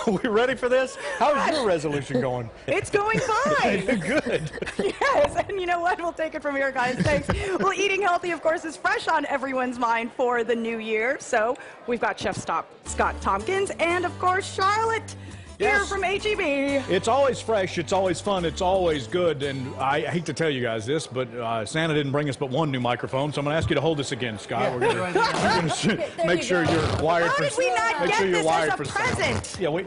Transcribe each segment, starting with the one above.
Are we ready for this? How's your resolution going? It's going fine. Good. Yes, and you know what? We'll take it from here, guys. Thanks. Well, eating healthy, of course, is fresh on everyone's mind for the new year. So we've got Chef Scott Tompkins and, of course, Charlotte here from H-E-B. It's always fresh, it's always fun, it's always good, and I hate to tell you guys this, but Santa didn't bring us but one new microphone, so I'm going to ask you to hold this again, Scott. Yeah, we're going to make sure you're wired How for did we not make get sure you're this wired as for a sound. present? Yeah, I've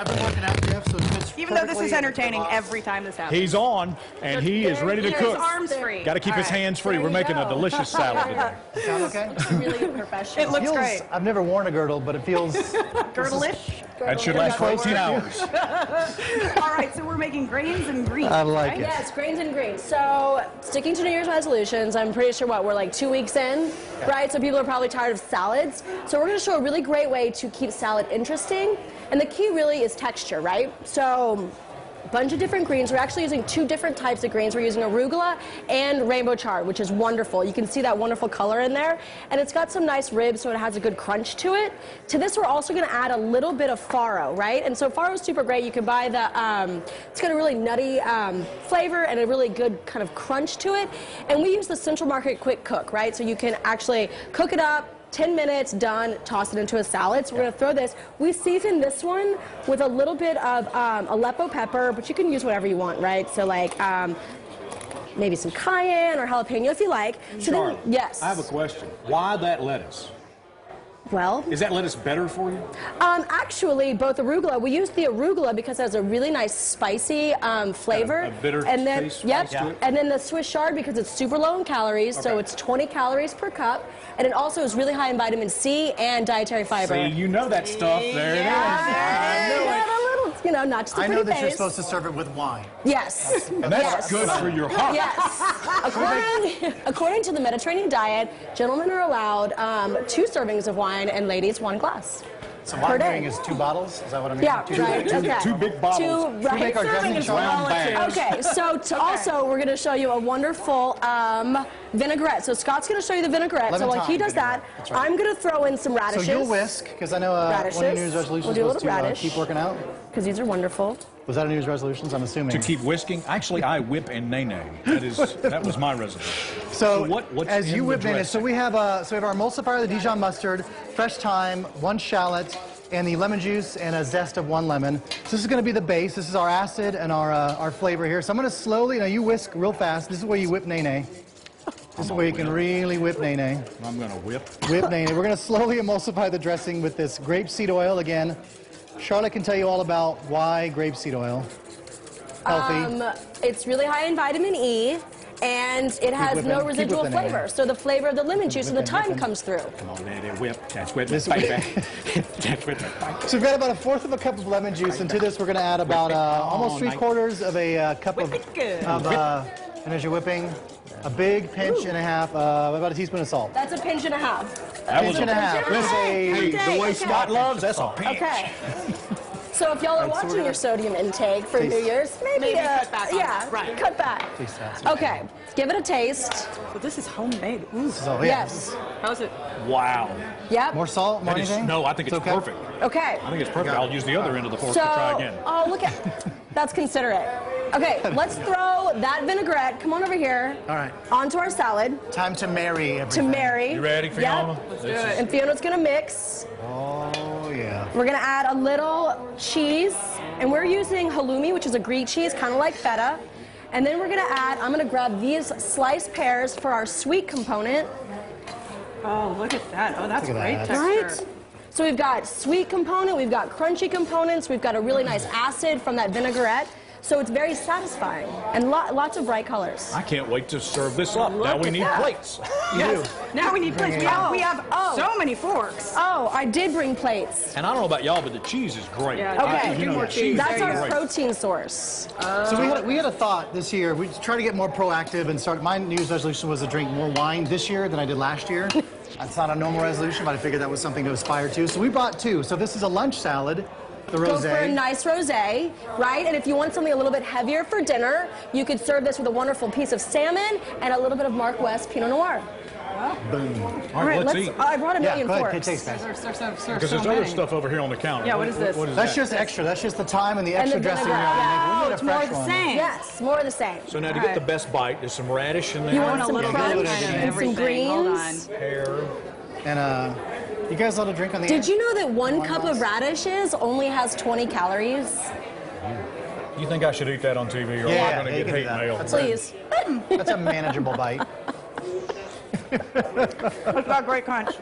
been working out, Jeff, so it fits Even though this is perfectly entertaining into the every time this happens. He's on, and he is ready to Keep cook. his arms free. Got to keep All his right. hands free. There We're you making a go. delicious salad today. Sound okay? Really professional. It looks Feels- great. I've never worn a girdle, but it feels... Girdle-ish. That should last for 18 hours. All right, so we're making grains and greens. I like right? it. Yes, grains and greens. So, sticking to New Year's resolutions, I'm pretty sure, we're like 2 weeks in, right? So people are probably tired of salads. So we're going to show a really great way to keep salad interesting. And the key really is texture, right? So, a bunch of different greens. We're actually using 2 different types of greens. We're using arugula and rainbow chard, which is wonderful. You can see that wonderful color in there. And it's got some nice ribs, so it has a good crunch to it. To this, we're also going to add a little bit of farro, right? And so farro is super great. You can buy the, it's got a really nutty flavor and a really good kind of crunch to it. And we use the Central Market Quick Cook, right? So you can actually cook it up, 10 minutes, done, toss it into a salad. So we're going to throw this. We season this one with a little bit of Aleppo pepper, but you can use whatever you want, right? So like maybe some cayenne or jalapeno if you like. So Charlotte, then, yes. I have a question. Why that lettuce? Well, Is that lettuce better for you? actually, both arugula. We use the arugula because it has a really nice spicy flavor. A bitter and then, taste, yep. spice to it? And then the Swiss chard because it's super low in calories, so Okay. it's 20 calories per cup, and it also is really high in vitamin C and dietary fiber. See, you know that stuff. There it is. Yeah, I knew it. a little, you know, not just a I pretty know that you're face. supposed to serve it with wine. Yes. And that's Yes. good for your heart. Yes. According to the Mediterranean diet, gentlemen are allowed 2 servings of wine and ladies 1 glass. So Per wine day. doing is 2 bottles? Is that what I mean? Yeah, Two right. bottles? Okay. 2 big bottles. 2, right. make our Serving dressing is chart. round relative. bags. Okay, so also we're going to show you a wonderful vinaigrette. So Scott's going to show you the vinaigrette. So like he Levantine does that, vinaigrette. That's right. I'm going to throw in some So radishes. you'll whisk, because I know one of your New Year's Radishes. resolutions We'll do a was little to radish. keep working out. Because these are wonderful. Was that a New Year's resolution? I'm assuming. To keep whisking? Actually, I whip and nay-nay. That was my resolution. So, what's as in you the whip in it, dressing? so we have our emulsifier, the Dijon mustard, fresh thyme, 1 shallot, and the lemon juice and a zest of 1 lemon. So this is going to be the base. This is our acid and our flavor here. So I'm going to slowly, you whisk real fast. This is where you whip nay-nay. This is where you can really whip nay-nay. I'm going to whip. Whip nay-nay. We're going to slowly emulsify the dressing with this grapeseed oil again. Charlotte can tell you all about why grapeseed oil. Healthy. It's really high in vitamin E, and it has whipping. no Keep residual whipping it. flavor. So the flavor of the lemon juice and the whipping, thyme whipping. comes through. Come on, let it whip. That's whip. This baby. way. That's whip. So we've got about 1/4 cup of lemon juice, and to this we're going to add about almost 3/4 of a cup of, Whip it good. and as you're whipping, a big pinch and a half, about a teaspoon of salt. That's a pinch and a half. That was Pinch and a half. Let's say Hey, the way Scott loves, that's a pinch. Okay. So if y'all are watching your sodium intake for New Year's, maybe cut back on yeah, it. Right. cut back. Okay, give it a taste. So this is homemade. Ooh. so, yeah. Yes. How's it? Wow. Yep. More salt, more That is, anything? no, I think it's okay. perfect. Okay. I think it's perfect. I'll use the other end of the fork So, to try again. oh, look at, that's considerate. Okay, let's throw that vinaigrette, come on over here, All right. onto our salad Time to marry to everything. marry. You ready, Fiona? Yep. Let's do it. And Fiona's gonna mix. Oh, yeah. We're gonna add a little cheese, and we're using halloumi, which is a Greek cheese, kind of like feta. And then we're gonna add, I'm gonna grab these sliced pears for our sweet component. Oh, look at that. Oh, that's Look at great that. texture. Right? So we've got sweet component, we've got crunchy components, we've got a really nice acid from that vinaigrette. So it's very satisfying and lots of bright colors. I can't wait to serve this up. Look Now we at need that. plates. Yes. Now we need plates. We have so many forks. Oh, I did bring plates. And I don't know about y'all, but the cheese is great. Yeah, Okay. do more the cheese. That's There our you go. protein source. So we had a thought this year. We try to get more proactive and start. My New Year's resolution was to drink more wine this year than I did last year. That's not a normal resolution, but I figured that was something to aspire to. So we brought 2. So this is a lunch salad, the Go for a rosé. nice rosé, right? And if you want something a little bit heavier for dinner, you could serve this with a wonderful piece of salmon and a little bit of Mark West Pinot Noir. Boom. All right, let's eat. I brought a Yeah, million go ahead. forks. Good taste, guys. Because there's other stuff over here on the counter. Yeah, what is this? What is That's that? just extra. That's just the thyme and the And extra the dressing we vinegar. already make. We Oh, need a it's more fresh the one. same. Yes, more of the same. So now to get the best bite, there's some radish in there. You want a some little crunch bit of and some everything. Hold greens? on. Pear. And you guys let a drink on the Did end? you know that 1 cup of radishes only has 20 calories? You think I should eat that on TV, or Yeah, am I going to you get can do hate that. mail? Please. That's a manageable bite. It's got great crunch.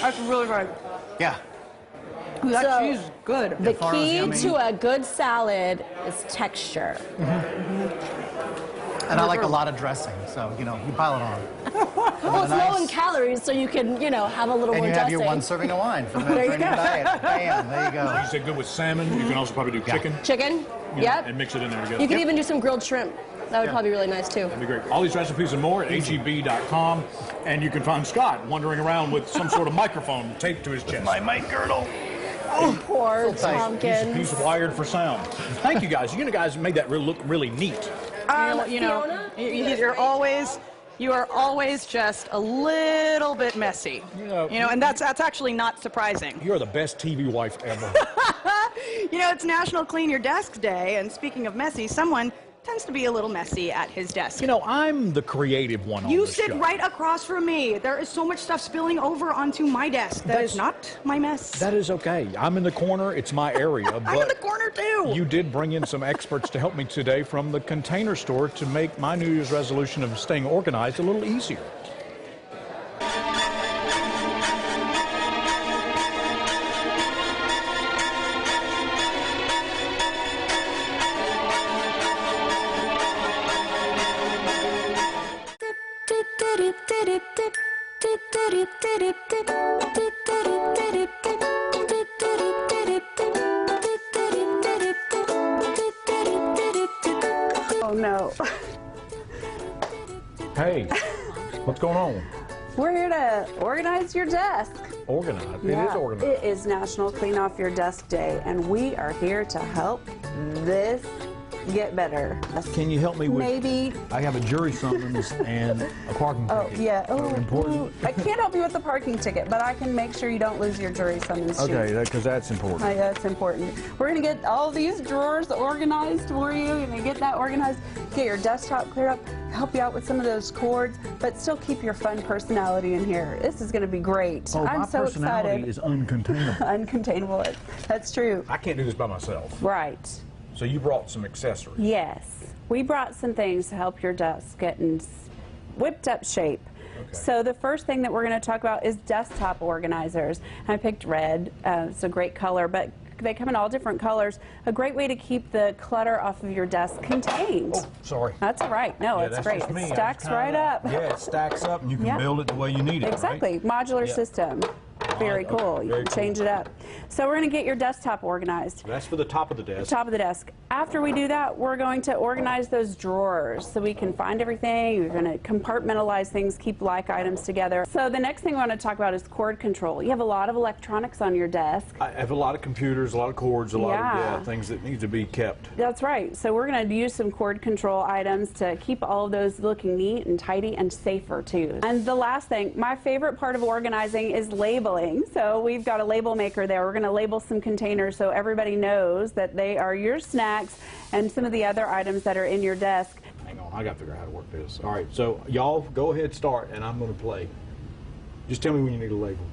That's really good. Yeah. Ooh, that So, cheese is good. The Farro's key yummy. to a good salad is texture. And I like a lot of dressing, so, you pile it on. Well, it's low in calories, so you can, have a little And more you have dressing. your 1 serving of wine for the There you Mediterranean go. diet. Bam, there you go. You said good with salmon. You can also probably do chicken. Chicken? you know, Yep. And mix it in there together. You could even do some grilled shrimp. That would probably be really nice, too. That'd be great. All these recipes and more at HEB.com. And you can find Scott wandering around with some sort of microphone taped to his chest. My mic girdle. Poor tight. Tompkins. He's wired for sound. Thank you guys. You guys made that look really neat. Fiona? You are always just a little bit messy. And that's actually not surprising. You're the best TV wife ever. It's National Clean Your Desk Day, and speaking of messy, someone tends to be a little messy at his desk. I'm the creative one on You this sit show. right across from me. There is so much stuff spilling over onto my desk. That is not my mess. That is okay. I'm in the corner. It's my area. I'm in the corner too. You did bring in some experts to help me today from the Container Store to make my New Year's resolution of staying organized a little easier. Oh no. Hey, what's going on? We're here to organize your desk. Organized. It is organized. It is National Clean Off Your Desk Day, and we are here to help this get better. Can you help me with? Maybe. I have a jury summons and a parking Oh, ticket. yeah. Oh, important. I can't help you with the parking ticket, but I can make sure you don't lose your jury summons sheet. Okay, because that's important. That's important. We're going to get all these drawers organized for you. You're going to get that organized, get your desktop cleared up, help you out with some of those cords, but still keep your fun personality in here. This is going to be great. Oh, I'm my so personality excited. is uncontainable. Uncontainable. That's true. I can't do this by myself. Right. So you brought some accessories. Yes. We brought some things to help your desk get in whipped up shape. Okay. So the first thing that we're going to talk about is desktop organizers. I picked red. It's a great color, but they come in all different colors. A great way to keep the clutter off of your desk contained. Oh, sorry. That's all right. No, Yeah, it's that's great. just me. It I stacks just right kinda- up. Yeah, it stacks up, and you can Yeah. build it the way you need it. Exactly. Right? Modular Yeah. system. Very Okay, cool. You very can change it up. So we're going to get your desktop organized. That's for the top of the desk. Top of the desk. After we do that, we're going to organize those drawers so we can find everything. We're going to compartmentalize things, keep like items together. So the next thing we want to talk about is cord control. You have a lot of electronics on your desk. I have a lot of computers, a lot of cords, a lot Yeah. of things that need to be kept. That's right. So we're going to use some cord control items to keep all of those looking neat and tidy and safer too. And the last thing, my favorite part of organizing is labeling. So we've got a label maker there. We're going to label some containers so everybody knows that they are your snacks and some of the other items that are in your desk. Hang on, I got to figure out how to work this. All right, so y'all go ahead, start, and I'm going to play. Just tell me when you need a label.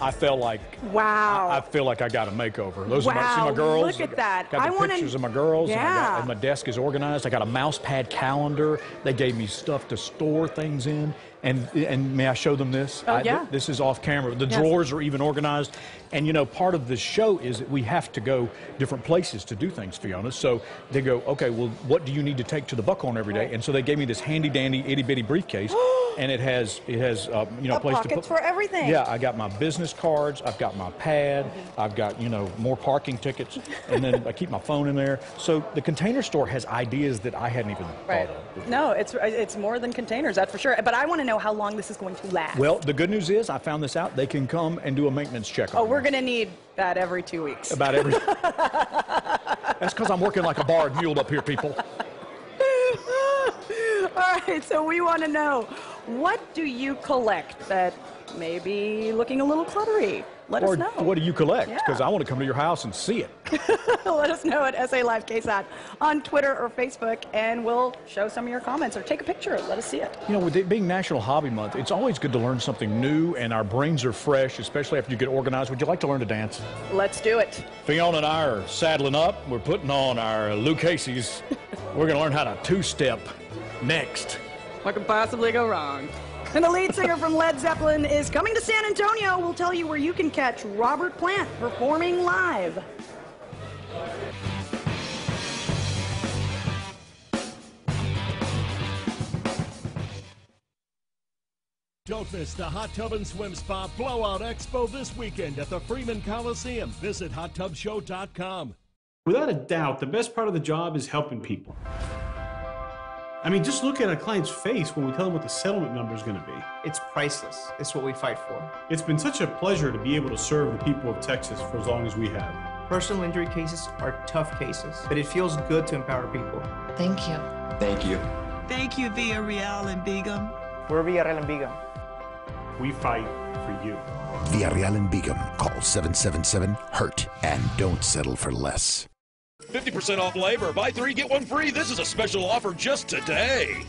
I felt like Wow. I feel like I got a makeover. Those are Wow, see my girls. look at that. Got I the wanna- pictures of my girls. Yeah. And my desk is organized. I got a mouse pad calendar. They gave me stuff to store things in. And may I show them this? Oh, yeah. This is off camera. The Yes. drawers are even organized. And, you know, part of the show is that we have to go different places to do things, Fiona. So they go, okay, well, what do you need to take to the Buckhorn every day? And so they gave me this handy-dandy, itty-bitty briefcase. And it has you know, a place to put. Pockets for everything. Yeah, I got my business cards. I've got my pad. I've got, you know, more parking tickets. And then I keep my phone in there. So the Container Store has ideas that I hadn't even thought of. No, it's more than containers, that's for sure. But I want to know how long this is going to last. Well, the good news is I found this out. They can come and do a maintenance check on Oh, we're it. going to need that every 2 weeks. About every. That's because I'm working like a barred mule up here, people. All right, so we want to know, what do you collect that may be looking a little cluttery? Let Or us know. what do you collect? Yeah. Because I want to come to your house and see it. Let us know at SA Live KSAT on Twitter or Facebook, and we'll show some of your comments or take a picture. Let us see it. You know, with it being National Hobby Month, it's always good to learn something new, and our brains are fresh, especially after you get organized. Would you like to learn to dance? Let's do it. Fiona and I are saddling up. We're putting on our Lou Casey's. We're going to learn how to two-step next. What could possibly go wrong? And the lead singer from Led Zeppelin is coming to San Antonio. We'll tell you where you can catch Robert Plant performing live. Don't miss the Hot Tub and Swim Spa Blowout Expo this weekend at the Freeman Coliseum. Visit hottubshow.com. Without a doubt, the best part of the job is helping people. I mean, just look at a client's face when we tell them what the settlement number is going to be. It's priceless. It's what we fight for. It's been such a pleasure to be able to serve the people of Texas for as long as we have. Personal injury cases are tough cases, but it feels good to empower people. Thank you. Thank you. Thank you, Villarreal and Begum. We're Villarreal and Begum. We fight for you. Villarreal and Begum. Call 777-HURT and don't settle for less. 50% off labor. Buy 3, get 1 free. This is a special offer just today.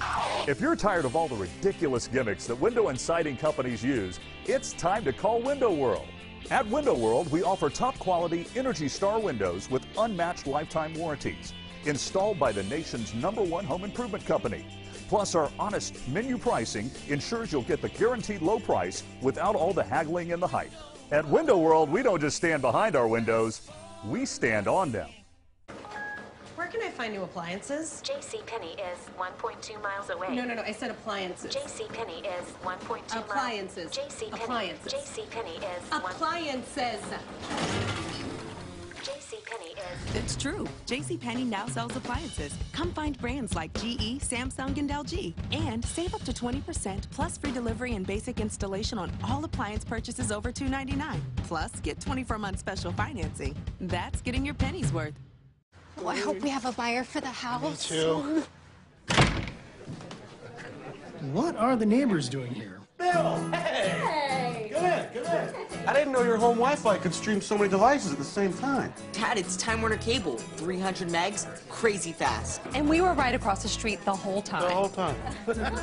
If you're tired of all the ridiculous gimmicks that window and siding companies use, it's time to call Window World. At Window World, we offer top quality Energy Star windows with unmatched lifetime warranties, installed by the nation's #1 home improvement company. Plus, our honest menu pricing ensures you'll get the guaranteed low price without all the haggling and the hype. At Window World, we don't just stand behind our windows, we stand on them. Where can I find new appliances? JCPenney is 1.2 miles away. No, I said appliances. JCPenney is 1.2 miles. Appliances. JCPenney. Appliances. JCPenney is appliances. JCPenney is. It's true. JCPenney now sells appliances. Come find brands like GE, Samsung, and LG. And save up to 20% plus free delivery and basic installation on all appliance purchases over $299. Plus, get 24-month special financing. That's getting your pennies worth. Oh, I hope we have a buyer for the house. Me too. What are the neighbors doing here? Bill! Hey! Come in. I didn't know your home Wi-Fi could stream so many devices at the same time. Dad, it's Time Warner Cable. 300 megs, crazy fast. And we were right across the street the whole time. The whole time.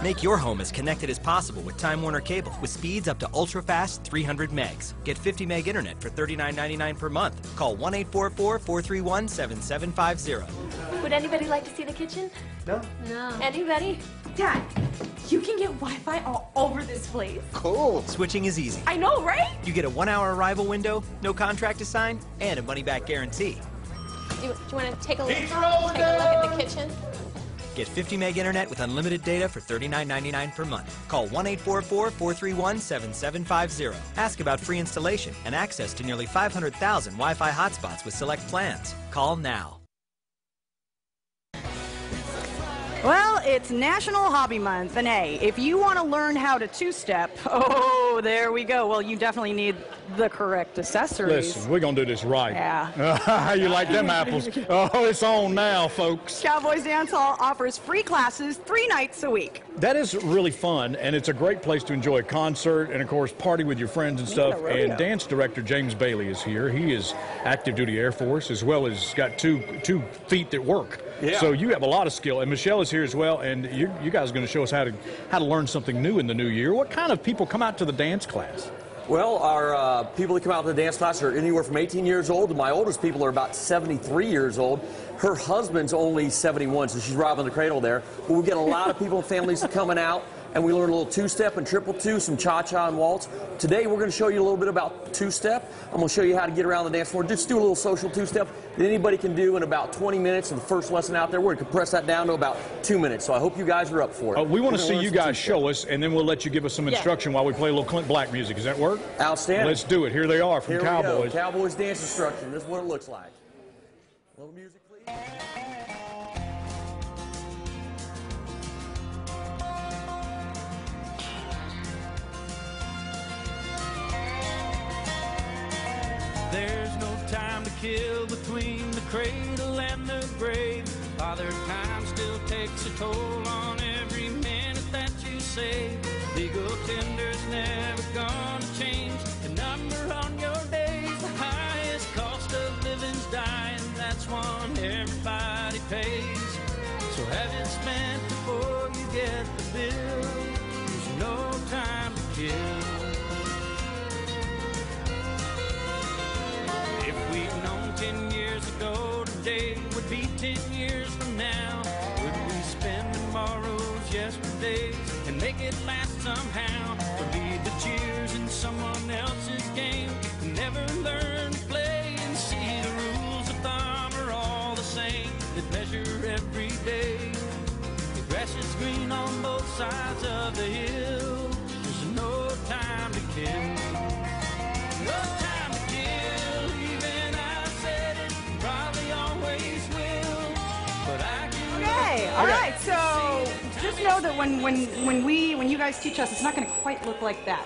Make your home as connected as possible with Time Warner Cable with speeds up to ultra-fast 300 megs. Get 50 meg internet for $39.99 per month. Call 1-844-431-7750. Would anybody like to see the kitchen? No. No. Anybody? Dad, you can get Wi-Fi all over this place. Cool. Switching is easy. I know, right? You get a 1-hour arrival window, no contract to sign, and a money-back guarantee. Do you want to take a look at the kitchen? Get 50 meg internet with unlimited data for $39.99 per month. Call 1-844-431-7750. Ask about free installation and access to nearly 500,000 Wi-Fi hotspots with select plans. Call now. Well, it's National Hobby Month, and hey, if you want to learn how to two-step, oh, there we go. Well, you definitely need the correct accessories. Listen, we're going to do this right. Yeah. How you like them apples? Oh, it's on now, folks. Cowboys Dance Hall offers free classes 3 nights a week. That is really fun, and it's a great place to enjoy a concert and, of course, party with your friends and stuff. And dance director James Bailey is here. He is active duty Air Force, as well as got two feet that work. Yeah. So you have a lot of skill. And Michelle is here as well, and you guys are going to show us how to learn something new in the new year. What kind of people come out to the dance class? Well, our people that come out to the dance class are anywhere from 18 years old. My oldest people are about 73 years old. Her husband's only 71, so she's robbing the cradle there. But we get a lot of people and families coming out. and we learn a little two-step and triple two, some cha-cha and waltz. Today we're going to show you a little bit about two-step. I'm going to show you how to get around the dance floor. Just do a little social two-step that anybody can do in about 20 minutes. And the first lesson out there, we're going to compress that down to about 2 minutes. So I hope you guys are up for it. We want to see you guys show us, and then we'll let you give us some instruction while we play a little Clint Black music. Does that work? Outstanding. Let's do it. Here they are from Here Cowboys. We go. Cowboys dance instruction. This is what it looks like. A little music, please. There's no time to kill between the cradle and the grave. Father Time still takes a toll on every minute that you save. Legal tender's never gonna change the number on your days. The highest cost of living's dying, that's one everybody pays. So have it spent before you get the bill. There's no time to kill. If we'd known 10 years ago, today would be 10 years from now. Would we spend tomorrow's yesterdays and make it last somehow? Or lead the cheers in someone else's game and never learn to play and see the rules of thumb are all the same that measure every day. The grass is green on both sides of the hill. There's no time to kill. No time to kill. Even I said it, probably always will. But I can. Okay, all right. So just know that when you guys teach us, it's not going to quite look like that.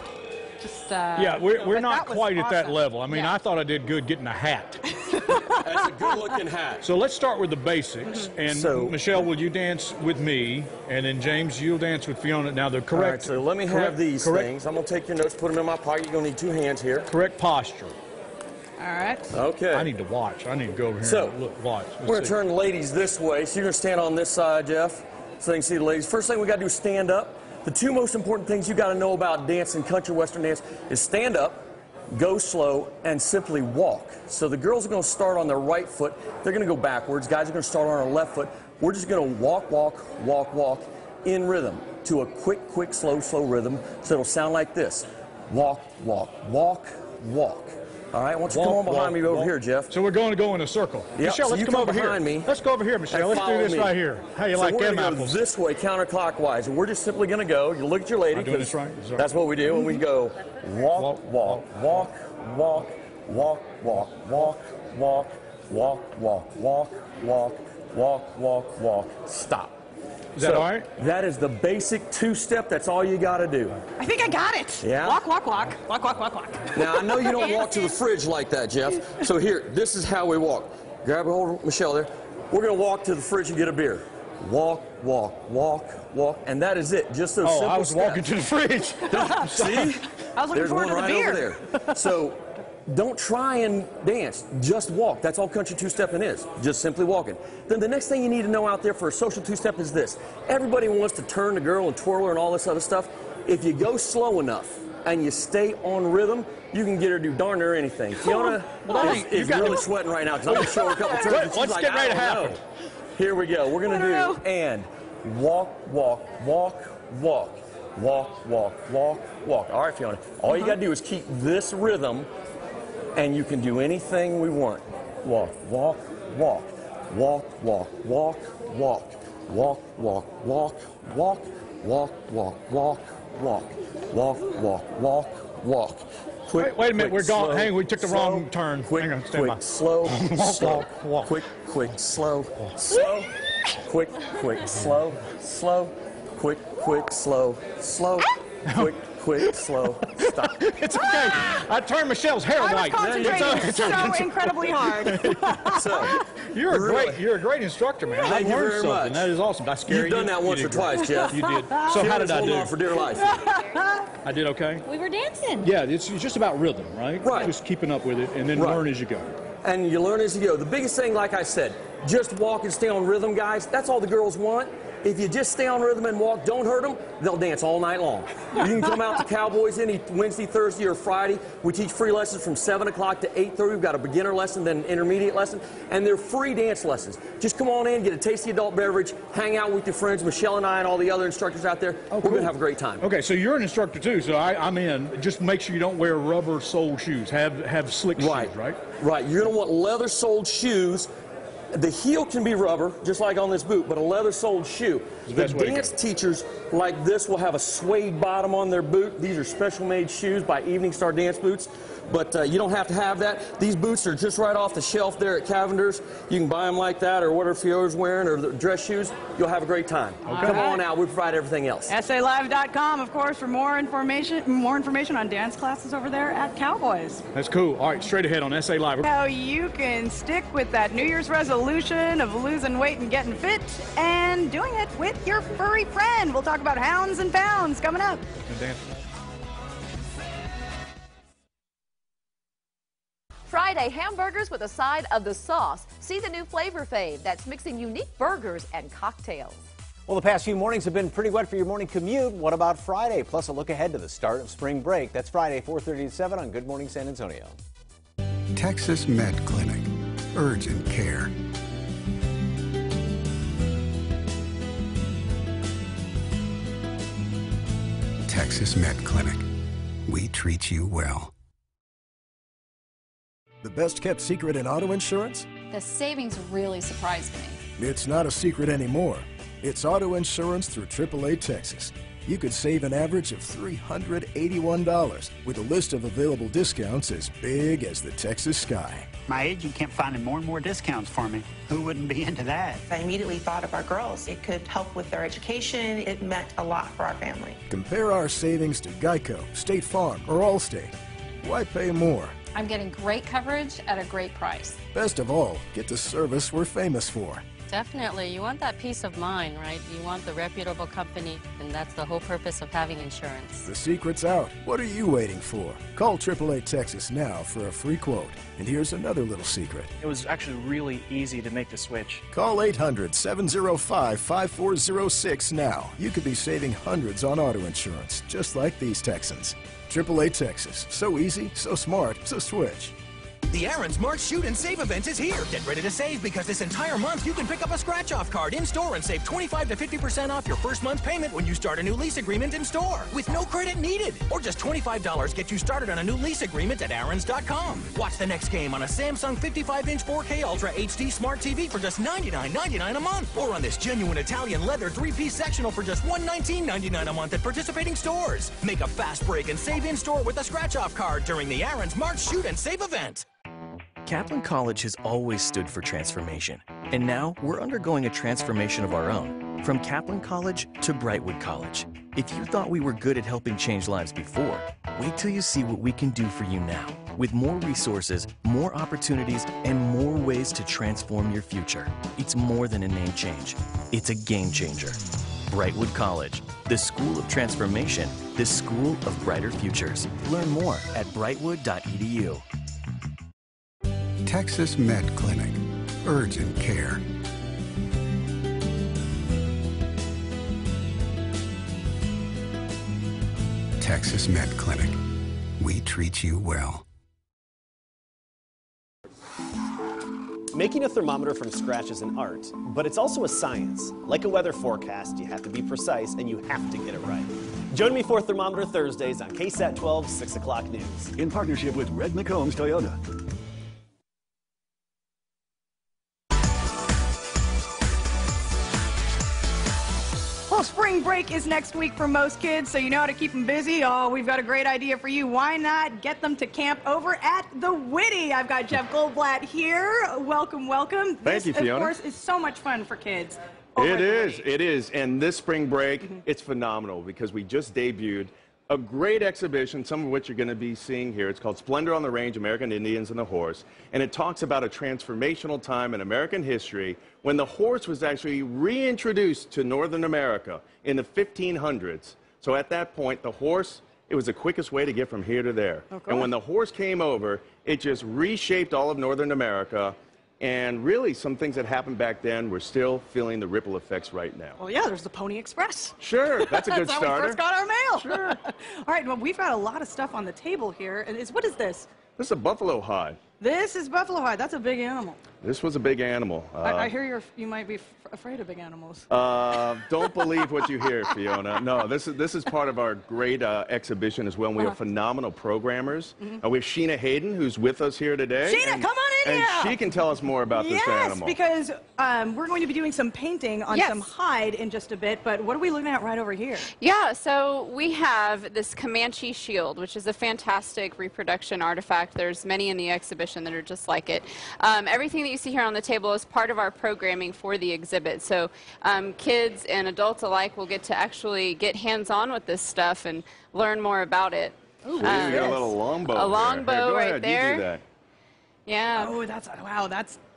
Just yeah, we're not quite at that awesome. level. I mean, I thought I did good getting a hat. That's a good-looking hat. So let's start with the basics. And Michelle, will you dance with me? And then James, you'll dance with Fiona. Now the correct. All right, so let me have these things. I'm going to take your notes, put them in my pocket. You're going to need 2 hands here. Correct posture. All right. Okay. I need to watch. I need to go over here and look, watch. We're going to turn the ladies this way. So you're going to stand on this side, Jeff, so they can see the ladies. First thing we got to do is stand up. The 2 most important things you got to know about dancing, country western dance, is stand up, go slow, and simply walk. So the girls are going to start on their right foot. They're going to go backwards. Guys are going to start on our left foot. We're just going to walk, walk, walk, walk in rhythm to a quick, quick, slow, slow rhythm. So it'll sound like this. Walk, walk, walk, walk. All right, I want you to come on behind me over here, Jeff. So we're going to go in a circle. Yep, Michelle, so let's you come over behind here. me. Let's go over here, Michelle. Let's do this right here. How you like them apples? Go this way, counterclockwise, and we're just simply going to go. You look at your lady. Am I doing this right? That's what we do, and we go walk, walk, walk, walk, walk, walk, walk, walk, walk, walk, walk, walk, walk, walk, walk, stop. Is that all right? That is the basic 2-step. That's all you got to do. I think I got it. Yeah? Walk, walk, walk. Walk, walk, walk, walk. Now, I know you don't walk to the fridge like that, Jeff. So here, this is how we walk. Grab a hold of Michelle there. We're going to walk to the fridge and get a beer. Walk, walk, walk, walk, and that is it. Just those simple I was steps. walking to the fridge. See? I was looking There's forward one to the right beer. over there. So don't try and dance. Just walk. That's all country two-stepping is. Just simply walking. Then the next thing you need to know out there for a social two-step is this. Everybody wants to turn the girl and twirl her and all this other stuff. If you go slow enough and you stay on rhythm, you can get her to do darn near anything. Fiona is really sweating right now because I'm going to show her a couple turns. And she's What's like, getting ready to I don't happen? know. Here we go. We're going to do and walk, walk, walk, walk, walk, walk, walk, walk. All right, Fiona. All you got to do is keep this rhythm, and you can do anything we want. Walk, walk, walk, walk, walk, walk, walk, walk, walk, walk, walk, walk, walk, walk, walk, walk, walk, walk, walk. Quick, Wait a minute, quick, we're going. slow, Hang, we took the slow, wrong turn. Quick, Hang on, stand by. quick, slow, slow, walk. quick, quick, slow, slow, quick, quick, slow, slow, quick, quick, slow, slow, quick, quick, slow, stop. It's okay. I turned Michelle's hair I was white. concentrating so incredibly hard. So, you're a great instructor, man. Thank I you learned very something. much. That is awesome. I scare you. You've done that once or twice, Jeff. You did. So how did I do? On for dear life. I did okay. We were dancing. Yeah, it's just about rhythm, right? Right. Just keeping up with it, and then learn as you go. And you learn as you go. The biggest thing, like I said, just walk and stay on rhythm, guys. That's all the girls want. If you just stay on rhythm and walk, don't hurt them, they'll dance all night long. You can come out to Cowboys any Wednesday, Thursday, or Friday. We teach free lessons from 7 o'clock to 8:30. We've got a beginner lesson, then an intermediate lesson, and they're free dance lessons. Just come on in, get a tasty adult beverage, hang out with your friends, Michelle and I and all the other instructors out there. Oh, We're going to have a great time. Okay, so you're an instructor too, so I'm in. Just make sure you don't wear rubber-soled shoes. Have slick shoes, right? Right. You're going to want leather-soled shoes. The heel can be rubber, just like on this boot, but a leather-soled shoe. The dance teachers like this will have a suede bottom on their boot. These are special-made shoes by Evening Star Dance Boots, but you don't have to have that. These boots are just right off the shelf there at Cavender's. You can buy them like that, or whatever Fiona's wearing, or the dress shoes. You'll have a great time. Okay. Come on out. We provide everything else. SALive.com, of course, for more information on dance classes over there at Cowboys. That's cool. All right, straight ahead on SA Live. How you can stick with that New Year's resolution of losing weight and getting fit and doing it with your furry friend. We'll talk about hounds and pounds coming up. Friday hamburgers with a side of the sauce. See the new Flavor Fave that's mixing unique burgers and cocktails. Well, the past few mornings have been pretty wet for your morning commute. What about Friday? Plus a look ahead to the start of spring break. That's Friday, 4:30 to 7 on Good Morning San Antonio. Texas Med Clinic. Urgent care. Texas Med Clinic. We treat you well. The best kept secret in auto insurance? The savings really surprised me. It's not a secret anymore. It's auto insurance through AAA Texas. You could save an average of $381 with a list of available discounts as big as the Texas sky. My agent kept finding more and more discounts for me. Who wouldn't be into that? I immediately thought of our girls. It could help with their education. It meant a lot for our family. Compare our savings to Geico, State Farm, or Allstate. Why pay more? I'm getting great coverage at a great price. Best of all, get the service we're famous for. Definitely. You want that peace of mind, right? You want the reputable company, and that's the whole purpose of having insurance. The secret's out. What are you waiting for? Call AAA Texas now for a free quote. And here's another little secret. It was actually really easy to make the switch. Call 800-705-5406 now. You could be saving hundreds on auto insurance, just like these Texans. AAA Texas. So easy, so smart, so switch. The Aaron's March Shoot and Save event is here. Get ready to save because this entire month you can pick up a scratch-off card in-store and save 25 to 50% off your first month's payment when you start a new lease agreement in-store with no credit needed. Or just $25 gets you started on a new lease agreement at Aaron's.com. Watch the next game on a Samsung 55-inch 4K Ultra HD Smart TV for just $99.99 a month. Or on this genuine Italian leather 3-piece sectional for just $119.99 a month at participating stores. Make a fast break and save in-store with a scratch-off card during the Aaron's March Shoot and Save event. Kaplan College has always stood for transformation, and now we're undergoing a transformation of our own, from Kaplan College to Brightwood College. If you thought we were good at helping change lives before, wait till you see what we can do for you now, with more resources, more opportunities, and more ways to transform your future. It's more than a name change. It's a game changer. Brightwood College, the school of transformation, the school of brighter futures. Learn more at brightwood.edu. Texas Med Clinic. Urgent care. Texas Med Clinic. We treat you well. Making a thermometer from scratch is an art, but it's also a science. Like a weather forecast, you have to be precise and you have to get it right. Join me for Thermometer Thursdays on KSAT 12, 6 o'clock news. In partnership with Red McCombs Toyota. Well, spring break is next week for most kids, so you know how to keep them busy. Oh, we've got a great idea for you. Why not get them to camp over at the Whitty? I've got Jeff Goldblatt here. Welcome, welcome. Thank you, Fiona. Of course, is so much fun for kids. It is. And this spring break, it's phenomenal because we just debuted a great exhibition, some of which you're going to be seeing here. It's called Splendor on the Range, American Indians and the Horse. And it talks about a transformational time in American history when the horse was actually reintroduced to Northern America in the 1500s. So at that point, the horse, it was the quickest way to get from here to there. And when the horse came over, it just reshaped all of Northern America. And really, some things that happened back then, we're still feeling the ripple effects right now. Well, yeah, there's the Pony Express. Sure, that's a good That's starter. how we first got our mail. Sure. All right, well, we've got a lot of stuff on the table here. And what is this? This is a buffalo hide. This is buffalo hide. That's a big animal. This was a big animal. I hear you might be afraid of big animals. Don't believe what you hear, Fiona. No, this is part of our great exhibition as well. And we have phenomenal programmers. We have Sheena Hayden, who's with us here today. Sheena, come on in here! And she can tell us more about this animal. Yes, because we're going to be doing some painting on some hide in just a bit. But what are we looking at right over here? Yeah, so we have this Comanche shield, which is a fantastic reproduction artifact. There's many in the exhibition that are just like it. Everything that you see here on the table is part of our programming for the exhibit. So kids and adults alike will get to actually get hands-on with this stuff and learn more about it. Ooh, you got a little longbow. A longbow right ahead, there. You do that. Yeah. Oh, that's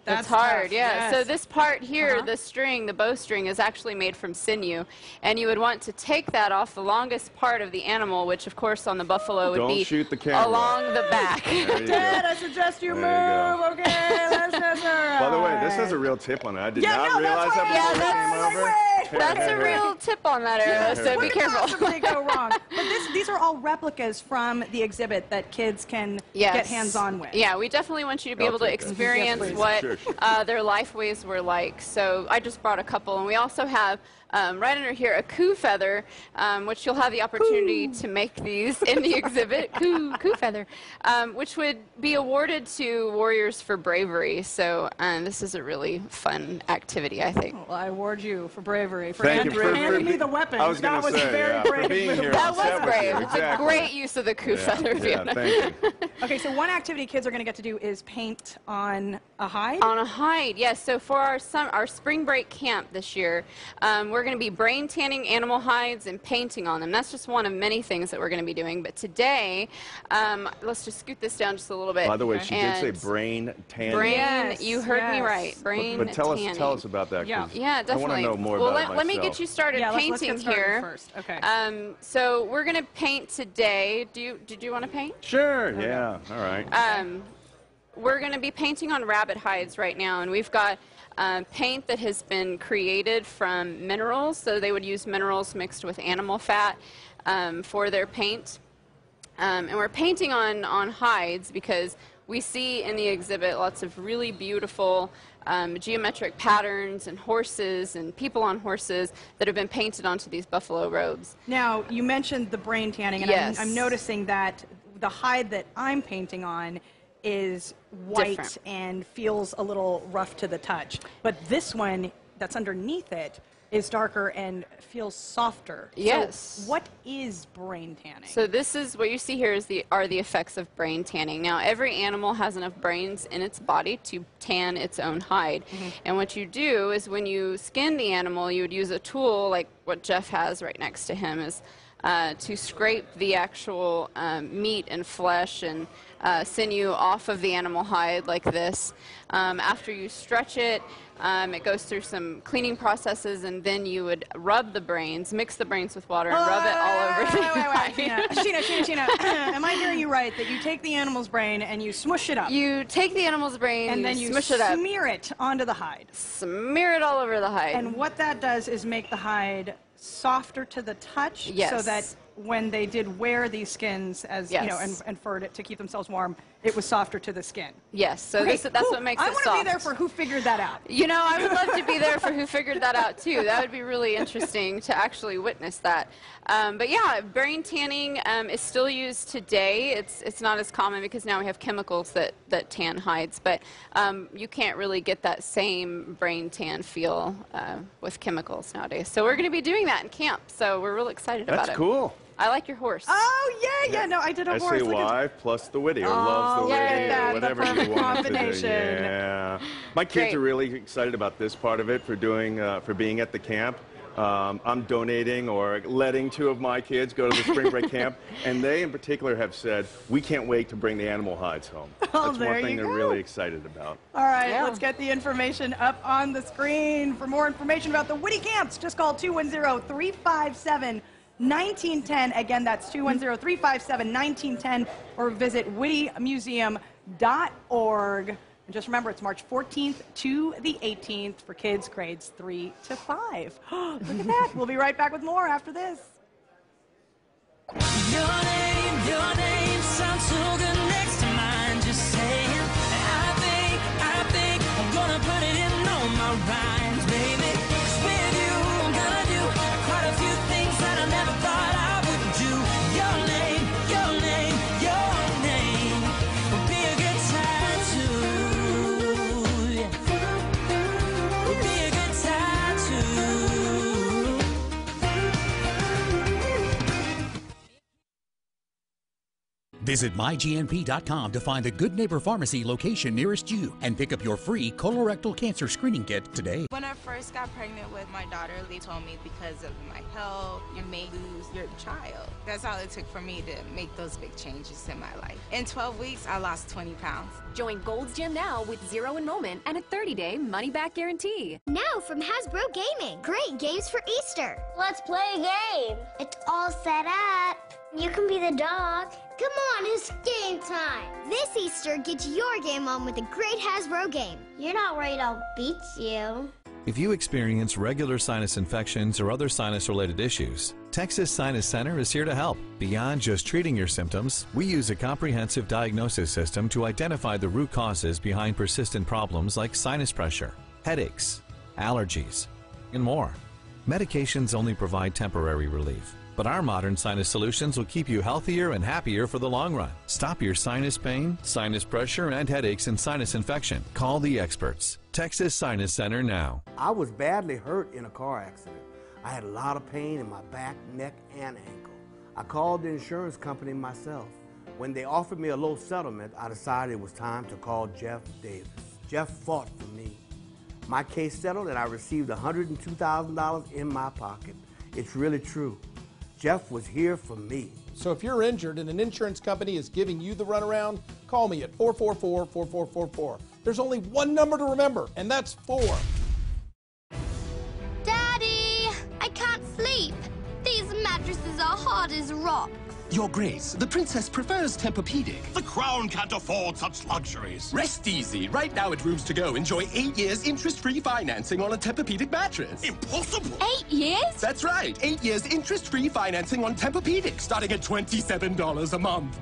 That's hard, tough. yeah. Yes. So this part here, the string, the bowstring, is actually made from sinew. And you would want to take that off the longest part of the animal, which, of course, on the buffalo would be shoot the camera. along the back. Dad, I suggest you move. Okay, let's just By the way, this has a real tip on it. I did not realize that before we came over. That's a real tip on that arrow, so be careful. What could possibly go wrong? But these are all replicas from the exhibit that kids can get hands-on with. Yeah, we definitely want you to be able to experience what their lifeways were like. So I just brought a couple, and we also have right under here a coo feather, which you'll have the opportunity to make these in the exhibit. Coo feather, which would be awarded to warriors for bravery. So this is a really fun activity, I think. Well, I award you for bravery, for Thank you for handing me the weapon. I was going to say, very for brave. being here That on was set with brave. you. It's a great use of the coo feather, Fiona. Thank you. Okay, so one activity kids are going to get to do is paint on a hide? On a hide, yes. So for our spring break camp this year, we're going to be brain tanning animal hides and painting on them. That's just one of many things that we're going to be doing. But today, let's just scoot this down just a little bit. By the way, she did say brain tanning. Brain, you heard me right. Brain but tell tanning. us about that. Yeah, definitely. I want to know more well, about it let me get you started painting let's get started here. first. Okay. So we're going to paint today. Did you want to paint? Sure. Okay. Yeah. All right. We're going to be painting on rabbit hides right now, and we've got paint that has been created from minerals. So they would use minerals mixed with animal fat for their paint. And we're painting on hides because we see in the exhibit lots of really beautiful geometric patterns and horses and people on horses that have been painted onto these buffalo robes. Now, you mentioned the brain tanning, and I'm noticing that the hide that I'm painting on is white and feels a little rough to the touch. But this one that's underneath it is darker and feels softer. Yes. So what is brain tanning? So this is what you see here are the effects of brain tanning. Now, every animal has enough brains in its body to tan its own hide. And what you do is when you skin the animal, you would use a tool like what Jeff has right next to him is to scrape the actual meat and flesh and sinew off of the animal hide like this. After you stretch it, it goes through some cleaning processes, and then you would rub the brains, mix the brains with water, and rub it all over the hide. Sheena, am I hearing you right that you take the animal's brain and you smush it up? You take the animal's brain and then you smush it up. Smear it onto the hide. Smear it all over the hide. And what that does is make the hide softer to the touch, so that when they did wear these skins as you know and furred it to keep themselves warm, it was softer to the skin. Yes, so that's what makes it soft. I want to be there for who figured that out. You know, I would love to be there for who figured that out too. That would be really interesting to actually witness that. But yeah, brain tanning is still used today. It's not as common because now we have chemicals that tan hides, but you can't really get that same brain tan feel with chemicals nowadays. So we're going to be doing that in camp. So we're really excited about it. That's cool. I like your horse. Oh, yeah. No, I did a horse. SAY plus the witty, or loves the witty, or whatever you want to do. Yeah. My kids are really excited about this part of it for being at the camp. I'm donating or letting 2 of my kids go to the spring break camp, and they in particular have said, we can't wait to bring the animal hides home. That's one thing they're really excited about. All right, let's get the information up on the screen. For more information about the Whitty camps, just call 210-357-1910. Again, that's 210-357-1910, or visit whittymuseum.org. And just remember, it's March 14th to the 18th for kids grades 3 to 5. Look at that. We'll be right back with more after this. Your name sounds so good next to mine. Just saying, I think I'm gonna put it in all my rhymes, baby. 'Cause with you, I'm gonna do quite a few things that I never thought I would do. Your name will be a good time too. Will be a good time too. Visit mygnp.com to find the Good Neighbor Pharmacy location nearest you and pick up your free colorectal cancer screening kit today. When I first got pregnant with my daughter, they told me because of my health, you may lose your child. That's all it took for me to make those big changes in my life. In 12 weeks, I lost 20 pounds. Join Gold's Gym now with 0 enrollment and a 30-day money-back guarantee. Now from Hasbro Gaming. Great games for Easter. Let's play a game. It's all set up. You can be the dog. Come on, it's game time. This Easter, get your game on with a great Hasbro game. You're not worried I'll beat you. If you experience regular sinus infections or other sinus-related issues, Texas Sinus Center is here to help. Beyond just treating your symptoms, we use a comprehensive diagnosis system to identify the root causes behind persistent problems like sinus pressure, headaches, allergies, and more. Medications only provide temporary relief, but our modern sinus solutions will keep you healthier and happier for the long run. Stop your sinus pain, sinus pressure, and headaches and sinus infection. Call the experts. Texas Sinus Center now. I was badly hurt in a car accident. I had a lot of pain in my back, neck, and ankle. I called the insurance company myself. When they offered me a low settlement, I decided it was time to call Jeff Davis. Jeff fought for me. My case settled and I received $102,000 in my pocket. It's really true. Jeff was here for me. So if you're injured and an insurance company is giving you the runaround, call me at 444-4444. There's only one number to remember, and that's 4. Daddy, I can't sleep. These mattresses are hard as rock. Your Grace, the princess prefers Tempur-Pedic. The crown can't afford such luxuries. Rest easy. Right now at Rooms To Go, enjoy 8 years interest-free financing on a Tempur-Pedic mattress. Impossible! 8 years? That's right. 8 years interest-free financing on Tempur-Pedic, starting at $27 a month.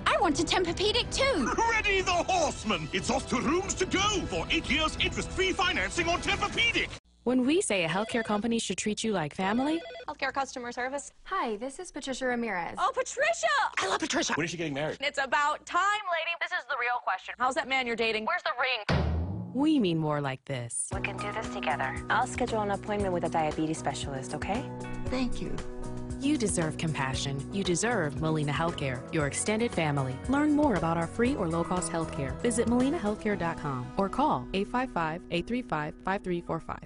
I want a Tempur-Pedic too. Ready the horseman! It's off to Rooms To Go for 8 years interest-free financing on Tempur-Pedic. When we say a healthcare company should treat you like family, Healthcare customer service. Hi, this is Patricia Ramirez. Oh, Patricia! I love Patricia. When is she getting married? It's about time, lady. This is the real question. How's that man you're dating? Where's the ring? we mean more like this. We can do this together. I'll schedule an appointment with a diabetes specialist, okay? Thank you. You deserve compassion. You deserve Molina Healthcare, your extended family. Learn more about our free or low-cost healthcare. Visit molinahealthcare.com or call 855-835-5345.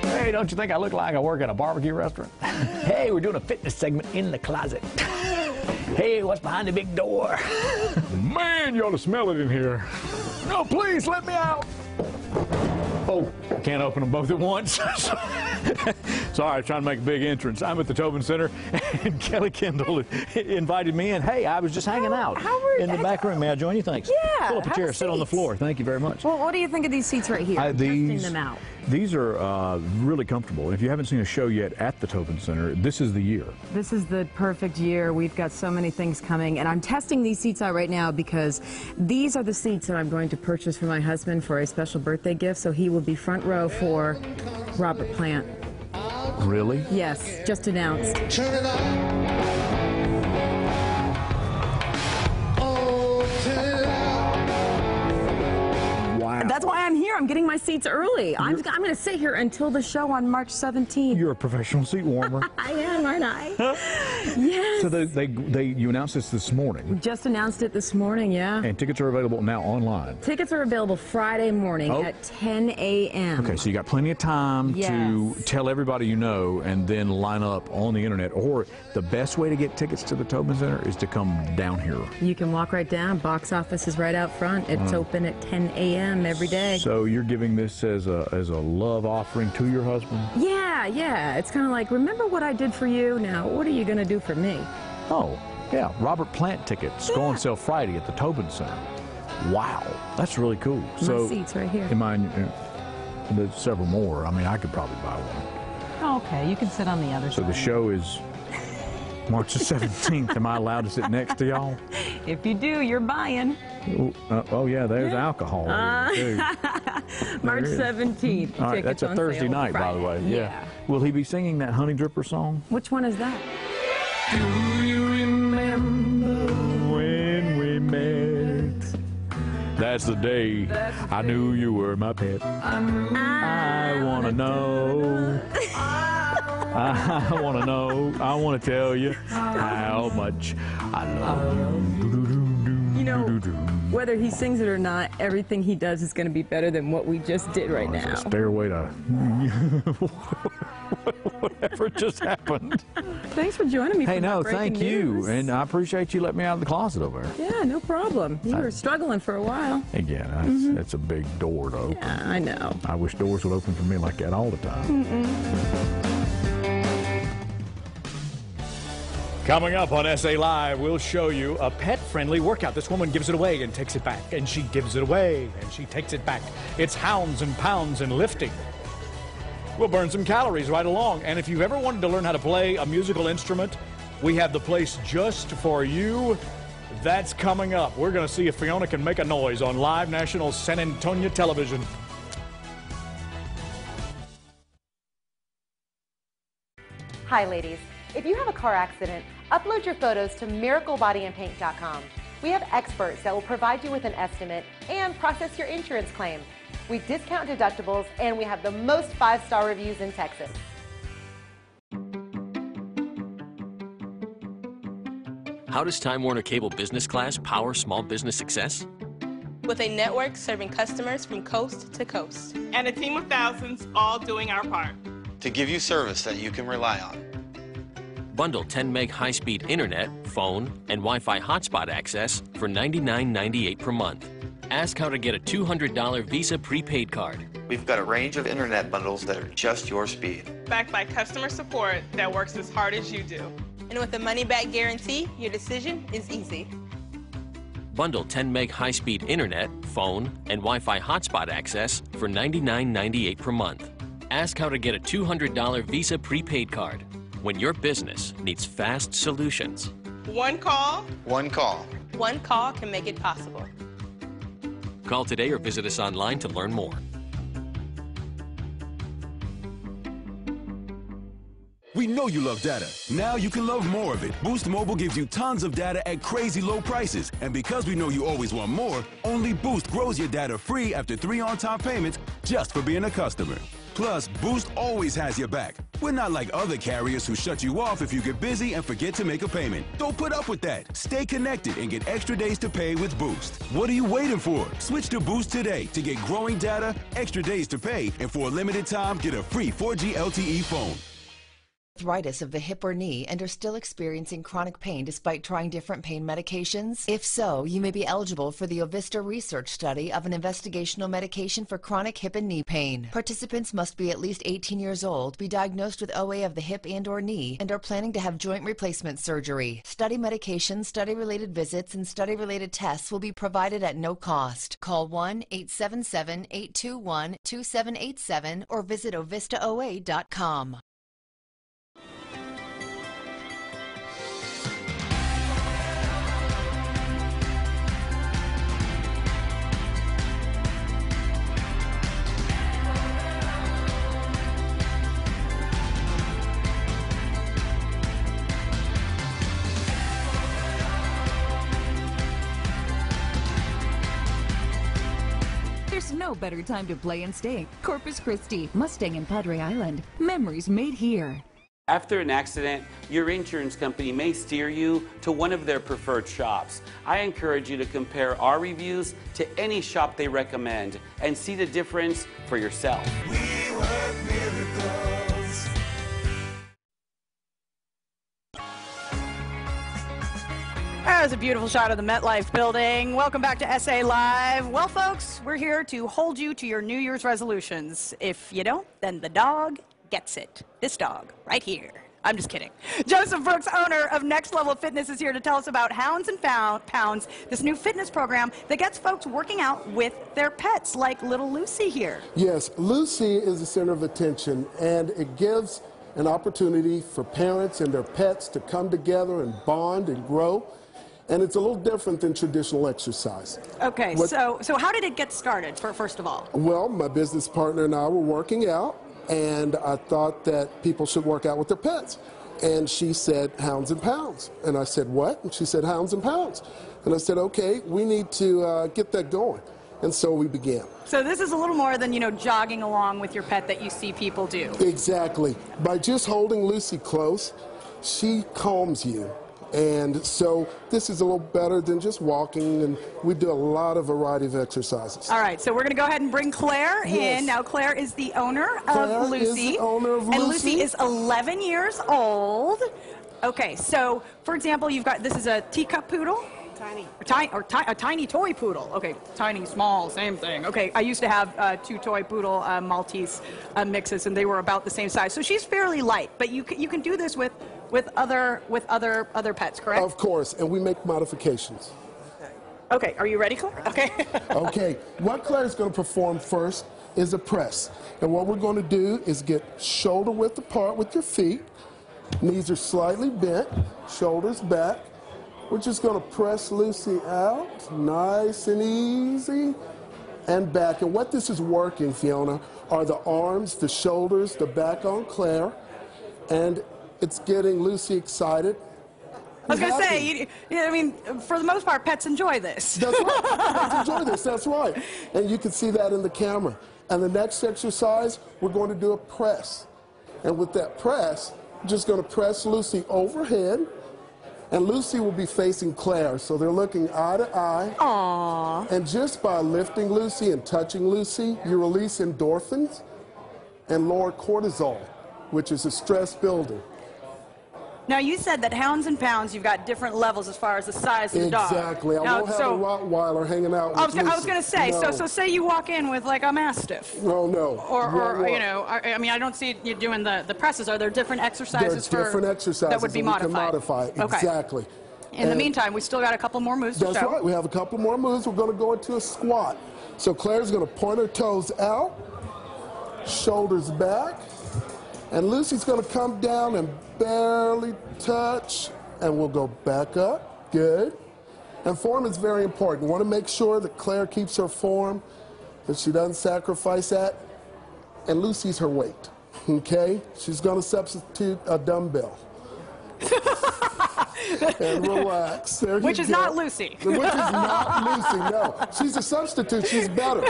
Hey, don't you think I look like I work at a barbecue restaurant? Hey, we're doing a fitness segment in the closet. Hey, what's behind the big door? Man, you ought to smell it in here. No, please, let me out. Oh, can't open them both at once. Sorry, trying to make a big entrance. I'm at the Tobin Center, and Kelly Kendall invited me in. Hey, I was just hanging out in the back room. May I join you? Thanks. Yeah. Pull up a chair, sit on the floor. Thank you very much. Well, what do you think of these seats right here? Testing them out. These are really comfortable. If you haven't seen a show yet at the Tobin Center, this is the year. This is the perfect year. We've got so many things coming, and I'm testing these seats out right now because these are the seats that I'm going to purchase for my husband for a special birthday gift, so he will be front row for Robert Plant. Really? Yes, just announced. Turn it on. That's why I'm here. I'm getting my seats early. I'm going to sit here until the show on March 17th. You're a professional seat warmer. I am, aren't aren't I? Yes. So you announced this morning. Just announced it this morning, yeah. And tickets are available now online. Tickets are available Friday morning at 10 a.m. Okay, so you got plenty of time to tell everybody you know and then line up on the internet. Or the best way to get tickets to the Tobin Center is to come down here. You can walk right down. Box office is right out front. It's open at 10 a.m. every day. So you're giving this as a love offering to your husband? Yeah. It's kind of like, remember what I did for you? Now, what are you going to do for me? Oh, yeah. Robert Plant tickets go on sale Friday at the Tobin Center. Wow, that's really cool. My seat's right here. There's several more. I mean, I could probably buy one. Oh, okay, you can sit on the other side. So the show is March the 17th. Am I allowed to sit next to y'all? If you do, you're buying. Oh yeah, there's alcohol. Too. March 17th. All right, that's a Thursday night, by the way. Yeah. Will he be singing that Honey Dripper song? Which one is that? Do you remember when we met? That's the day I knew you were my pet. I want to know. I want to know. I want to tell you how much I love you. You know, whether he sings it or not, everything he does is going to be better than what we just did right now. It's a stairway to whatever just happened. Thanks for joining me. Hey, no, breaking thank you. news. And I appreciate you letting me out of the closet over there. Yeah, no problem. You were struggling for a while. Again, that's a big door to open. Yeah, I know. I wish doors would open for me like that all the time. Coming up on SA Live, we'll show you a pet-friendly workout. This woman gives it away and takes it back, and she gives it away and she takes it back. It's hounds and pounds and lifting. We'll burn some calories right along. And if you've ever wanted to learn how to play a musical instrument, we have the place just for you. That's coming up. We're going to see if Fiona can make a noise on Live National San Antonio Television. Hi, ladies. If you have a car accident, upload your photos to miraclebodyandpaint.com. We have experts that will provide you with an estimate and process your insurance claim. We discount deductibles, and we have the most 5-star reviews in Texas. How does Time Warner Cable Business Class power small business success? With a network serving customers from coast to coast. And a team of thousands all doing our part. To give you service that you can rely on. Bundle 10 meg high-speed internet, phone, and Wi-Fi hotspot access for $99.98 per month. Ask how to get a $200 Visa prepaid card. We've got a range of internet bundles that are just your speed. Backed by customer support that works as hard as you do. And with a money-back guarantee, your decision is easy. Bundle 10 meg high-speed internet, phone, and Wi-Fi hotspot access for $99.98 per month. Ask how to get a $200 Visa prepaid card when your business needs fast solutions. One call. One call. One call can make it possible. Call today or visit us online to learn more. We know you love data. Now you can love more of it. Boost Mobile gives you tons of data at crazy low prices. And because we know you always want more, only Boost grows your data free after 3 on-time payments just for being a customer. Plus, Boost always has your back. We're not like other carriers who shut you off if you get busy and forget to make a payment. Don't put up with that. Stay connected and get extra days to pay with Boost. What are you waiting for? Switch to Boost today to get growing data, extra days to pay, and for a limited time, get a free 4G LTE phone. Arthritis of the hip or knee and are still experiencing chronic pain despite trying different pain medications? If so, you may be eligible for the Ovista research study of an investigational medication for chronic hip and knee pain. Participants must be at least 18 years old, be diagnosed with OA of the hip and or knee, and are planning to have joint replacement surgery. Study medications, study-related visits, and study-related tests will be provided at no cost. Call 1-877-821-2787 or visit ovistaoa.com. There's no better time to play and stay. Corpus Christi, Mustang and Padre Island. Memories made here. After an accident, your insurance company may steer you to one of their preferred shops. I encourage you to compare our reviews to any shop they recommend and see the difference for yourself. We work miracles. That was a beautiful shot of the MetLife building. Welcome back to SA Live. Well, folks, we're here to hold you to your New Year's resolutions. If you don't, then the dog gets it. This dog right here. I'm just kidding. Joseph Brooks, owner of Next Level Fitness, is here to tell us about Hounds and Pounds, this new fitness program that gets folks working out with their pets, like little Lucy here. Yes, Lucy is the center of attention, and it gives an opportunity for parents and their pets to come together and bond and grow. And it's a little different than traditional exercise. Okay, so how did it get started, first of all? Well, my business partner and I were working out, and I thought that people should work out with their pets. And she said, Hounds and Pounds. And I said, what? And she said, Hounds and Pounds. And I said, okay, we need to get that going. And so we began. So this is a little more than, jogging along with your pet that you see people do. Exactly. By just holding Lucy close, she calms you. And so this is a little better than just walking, and we do a lot of variety of exercises. All right, so we're going to go ahead and bring Claire in. Now, Claire is the owner of Lucy. Is the owner of Lucy. And Lucy is 11 years old. Okay, so, for example, this is a teacup poodle. A tiny toy poodle. Okay, tiny, small, same thing. Okay, I used to have 2 toy poodle Maltese mixes, and they were about the same size. So she's fairly light, but you can do this with other pets, correct? Of course, and we make modifications. Okay, are you ready, Claire? Okay. Okay, what Claire is going to perform first is a press. And what we're going to do is get shoulder width apart with your feet. Knees are slightly bent, shoulders back. We're just going to press Lucy out, nice and easy, and back. And what this is working, Fiona, are the arms, the shoulders, the back on Claire, and it's getting Lucy excited. I was going to say, I mean, for the most part, pets enjoy this. That's right. Pets enjoy this. That's right. And you can see that in the camera. And the next exercise, we're going to do a press. And with that press, we're just going to press Lucy overhead. And Lucy will be facing Claire, so they're looking eye to eye. Aww. And just by lifting Lucy and touching Lucy, you release endorphins and lower cortisol, which is a stress builder. Now, you said that Hounds and Pounds, you've got different levels as far as the size of the dog. Exactly. I won't have a Rottweiler hanging out with Lucy. I was going to say, no. so say you walk in with like a Mastiff. No. Or I mean, I don't see you doing the presses. Are there different exercises different exercises that would be modified? We can modify it. Okay. Exactly. In the meantime, we still got a couple more moves to show. That's right. We have a couple more moves. We're going to go into a squat. So Claire's going to point her toes out, shoulders back, and Lucy's going to come down and barely touch, and we'll go back up. Good. And form is very important. You want to make sure that Claire keeps her form, that she doesn't sacrifice that. And Lucy's her weight. Okay? She's going to substitute a dumbbell. And relax. Which is not Lucy. Which is not Lucy, no. She's a substitute. She's better.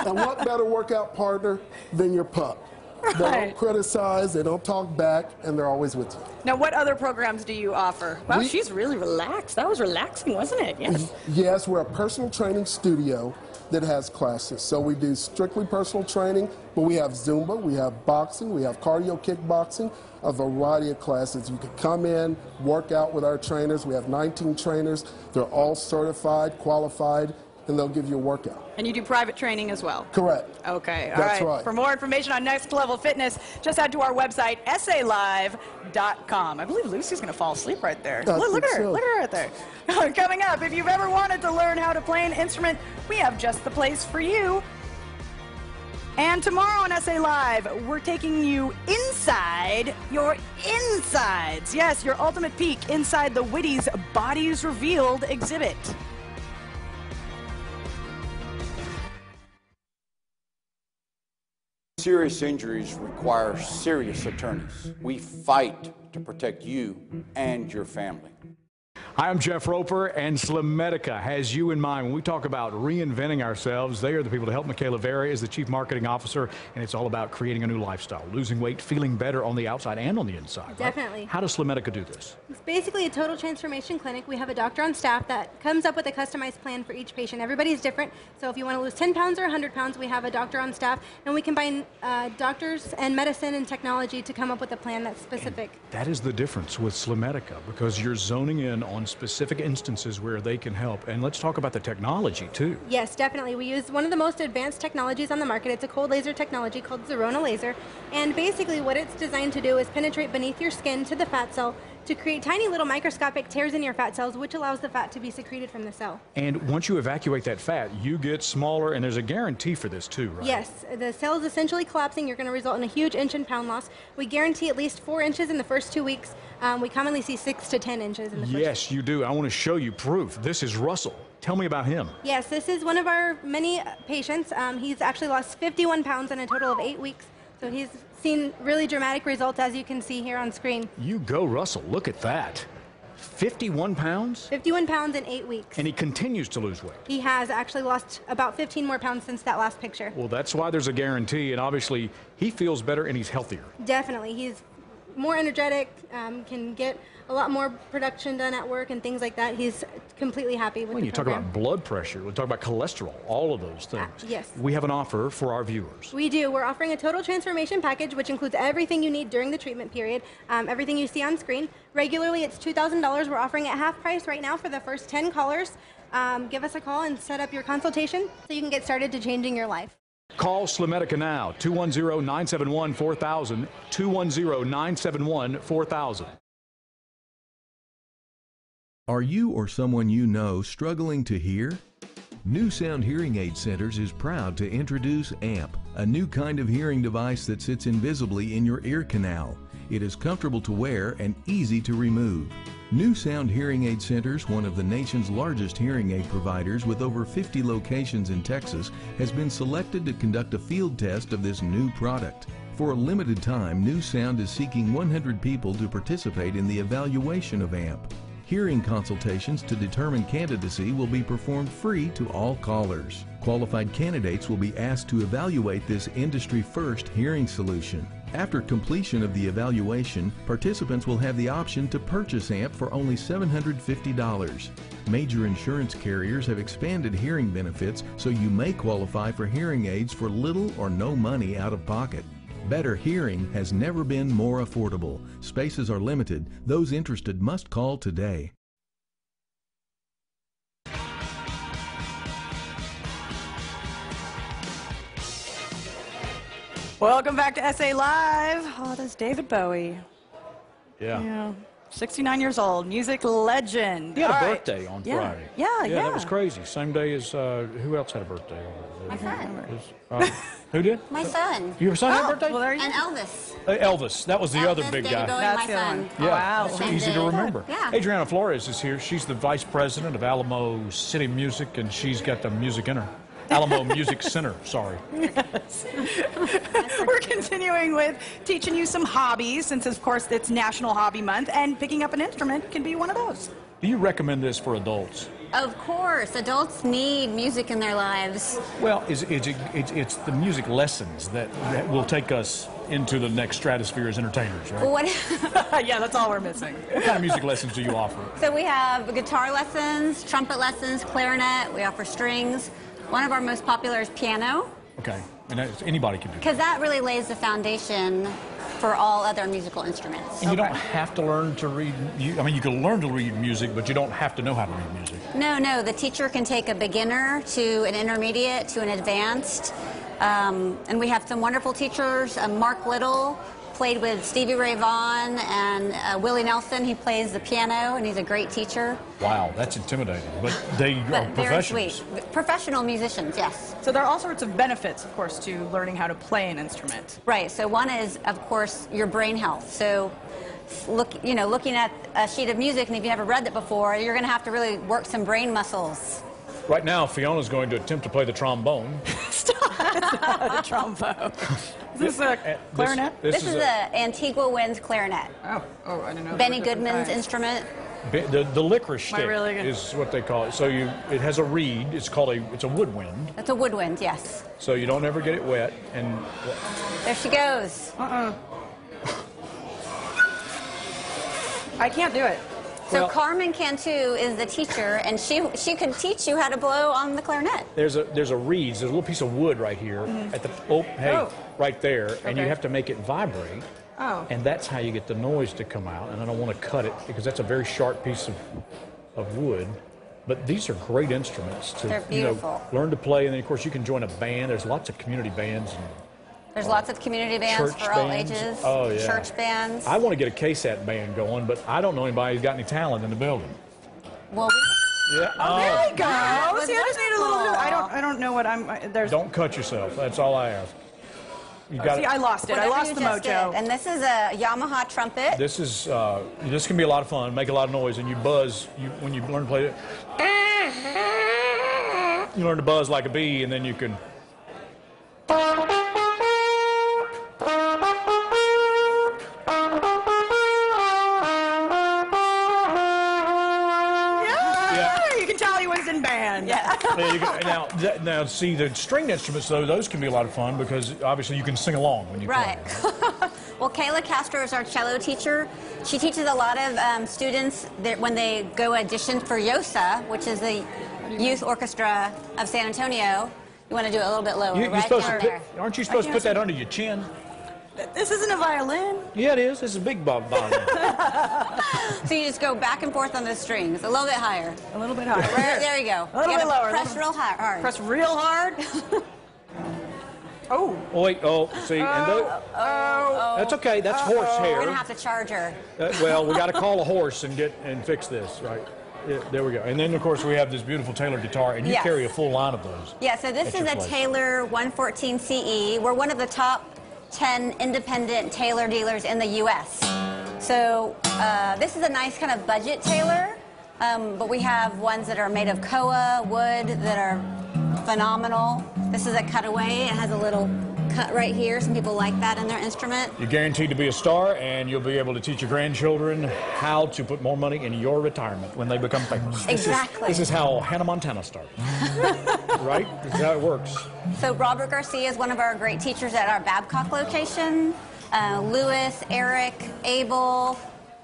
And what better workout partner than your pup? Right. They don't criticize, they don't talk back, and they're always with you. Now, what other programs do you offer? Wow, she's really relaxed. That was relaxing, wasn't it? Yes. Yes, we're a personal training studio that has classes. So we do strictly personal training, but we have Zumba, we have boxing, we have cardio kickboxing, a variety of classes. You can come in, work out with our trainers. We have 19 trainers. They're all certified, qualified, and they'll give you a workout. And you do private training as well? Correct. Okay, all That's right. For more information on Next Level Fitness, just head to our website, salive.com. I believe Lucy's going to fall asleep right there. Look at her. So. Look at her right there. Coming up, if you've ever wanted to learn how to play an instrument, we have just the place for you. And tomorrow on SA Live, we're taking you inside your insides. Yes, your ultimate peek inside the Witty's Bodies Revealed exhibit. Serious injuries require serious attorneys. We fight to protect you and your family. Hi, I'm Jeff Roper, and Slimedica has you in mind. When we talk about reinventing ourselves, they are the people to help. Michaela Vera is the Chief Marketing Officer, and it's all about creating a new lifestyle, losing weight, feeling better on the outside and on the inside. Definitely. Right? How does Slimedica do this? It's basically a total transformation clinic. We have a doctor on staff that comes up with a customized plan for each patient. Everybody's different, so if you want to lose 10 pounds or 100 pounds, we have a doctor on staff, and we combine doctors and medicine and technology to come up with a plan that's specific. And that is the difference with Slimedica, because you're zoning in on specific instances where they can help. And let's talk about the technology too. Yes, definitely. We use one of the most advanced technologies on the market. It's a cold laser technology called Zerona Laser. And basically what it's designed to do is penetrate beneath your skin to the fat cell to create tiny little microscopic tears in your fat cells, which allows the fat to be secreted from the cell. And once you evacuate that fat, you get smaller, and there's a guarantee for this too, right? Yes, the cell is essentially collapsing. You're going to result in a huge inch and pound loss. We guarantee at least 4 inches in the first 2 weeks. We commonly see 6 to 10 inches in the first. Yes, you do. I want to show you proof. This is Russell. Tell me about him. Yes, this is one of our many patients. He's actually lost 51 pounds in a total of 8 weeks. So he's seen really dramatic results, as you can see here on screen. You go, Russell. Look at that. 51 pounds? 51 pounds in 8 weeks. And he continues to lose weight. He has actually lost about 15 more pounds since that last picture. Well, that's why there's a guarantee, and obviously he feels better and he's healthier. Definitely. He's more energetic, can get a lot more production done at work and things like that. He's completely happy with When the you talk program. about blood pressure, we talk about cholesterol, all of those things. Yes. We have an offer for our viewers. We do. We're offering a total transformation package, which includes everything you need during the treatment period, everything you see on screen. Regularly, it's $2,000. We're offering it half price right now for the first 10 callers. Give us a call and set up your consultation so you can get started to changing your life. Call Slimedica now, 210-971-4000, 210-971-4000. Are you or someone you know struggling to hear? New Sound Hearing Aid Centers is proud to introduce AMP, a new kind of hearing device that sits invisibly in your ear canal. It is comfortable to wear and easy to remove. New Sound Hearing Aid Centers, one of the nation's largest hearing aid providers with over 50 locations in Texas, has been selected to conduct a field test of this new product. For a limited time, New Sound is seeking 100 people to participate in the evaluation of AMP. Hearing consultations to determine candidacy will be performed free to all callers. Qualified candidates will be asked to evaluate this industry-first hearing solution. After completion of the evaluation, participants will have the option to purchase AMP for only $750. Major insurance carriers have expanded hearing benefits, so you may qualify for hearing aids for little or no money out of pocket. Better hearing has never been more affordable. Spaces are limited. Those interested must call today. Welcome back to SA Live. Oh, that's David Bowie. Yeah. 69 years old, music legend. He had All a right. birthday on Yeah. Friday. Yeah. That was crazy. Same day as, who else had a birthday? My son. Who did? My son. Your son had a birthday? Well, and Elvis. Elvis. That was the other big David guy. Bowie, my son. Yeah, Wow. it's easy to remember. Yeah. Adriana Flores is here. She's the vice president of Alamo City Music, and she's got the music in her. Alamo Music Center, sorry. Yes. We're continuing with teaching you some hobbies, since of course it's National Hobby Month, and picking up an instrument can be one of those. Do you recommend this for adults? Of course, adults need music in their lives. Well, it's the music lessons that will take us into the next stratosphere as entertainers, right? What? Yeah, that's all we're missing. What kind of music lessons do you offer? So we have guitar lessons, trumpet lessons, clarinet. We offer strings. One of our most popular is piano. Okay, and anybody can do that. Because that really lays the foundation for all other musical instruments. And you don't have to learn to read, you can learn to read music, but you don't have to know how to read music. No, the teacher can take a beginner to an intermediate to an advanced. And we have some wonderful teachers. Mark Little played with Stevie Ray Vaughan and Willie Nelson. He plays the piano, and he's a great teacher. Wow, that's intimidating, but they are Very professionals. sweet. Professional musicians, yes. So there are all sorts of benefits, of course, to learning how to play an instrument. Right, so one is, of course, your brain health. So looking at a sheet of music, and if you never read it before, you're going to have to really work some brain muscles. Right now, Fiona's going to attempt to play the trombone. The trombone. Is this a clarinet? This is the Antigua Winds clarinet. Oh, I didn't know. Benny Goodman's instrument. The licorice Am I stick really gonna- is what they call it. So it has a reed. It's a woodwind. That's a woodwind, yes. So you don't ever get it wet. And There she goes. I can't do it. So Well- Carmen Cantu is the teacher, and she can teach you how to blow on the clarinet. there's a reed. There's a little piece of wood right here at the right there, and you Okay. have to make it vibrate. Oh. And that's how you get the noise to come out. And I don't want to cut it because that's a very sharp piece of wood. But these are great instruments to They're beautiful. learn to play. And then, of course, you can join a band. There's lots of community bands. And There's lots of community bands church for all bands. ages. Oh, yeah. Church bands. I want to get a KSAT band going, but I don't know anybody who's got any talent in the building. Well, Yeah. Oh, there we go. That was See, I just need a little bit. wonderful. I don't know what there's. Don't cut yourself. That's all I ask. You got See, I lost it. I Whatever lost you the just mojo. did. And this is a Yamaha trumpet. This can be a lot of fun. Make a lot of noise, and you buzz. When you learn to play it, you learn to buzz like a bee, and then you can. Yeah. You can tell he was in band. Yeah. There you go. Now, see the stringed instruments though; those can be a lot of fun because obviously you can sing along when you Right. Well, Kayla Castro is our cello teacher. She teaches a lot of students that when they go audition for YOSA, which is the Youth Orchestra of San Antonio. You want to do it a little bit lower, play. You're right supposed down to there. aren't you supposed to put that under your chin? This isn't a violin. Yeah, it is. It's a big violin. So you just go back and forth on the strings, a little bit higher. A little bit higher. Right, there you go. A little You bit gotta lower. Press real hard. Press real hard. Oh. Oh wait. Oh, see, and that's okay. That's We're horsehair. gonna have to charge her. Well, we got to call a horse and fix this, right? Yeah, there we go. And then, of course, we have this beautiful Taylor guitar, and you Yes. carry a full line of those. Yeah, so this at is your a place. Taylor 114 CE. We're one of the top 10 independent Taylor dealers in the U.S. So this is a nice kind of budget Taylor, but we have ones that are made of koa wood that are phenomenal. This is a cutaway. It has a little cut right here. Some people like that in their instrument. You're guaranteed to be a star, and you'll be able to teach your grandchildren how to put more money in your retirement when they become famous. Exactly. This is how Hannah Montana started. Right? This is how it works. So Robert Garcia is one of our great teachers at our Babcock location. Lewis, Eric, Abel,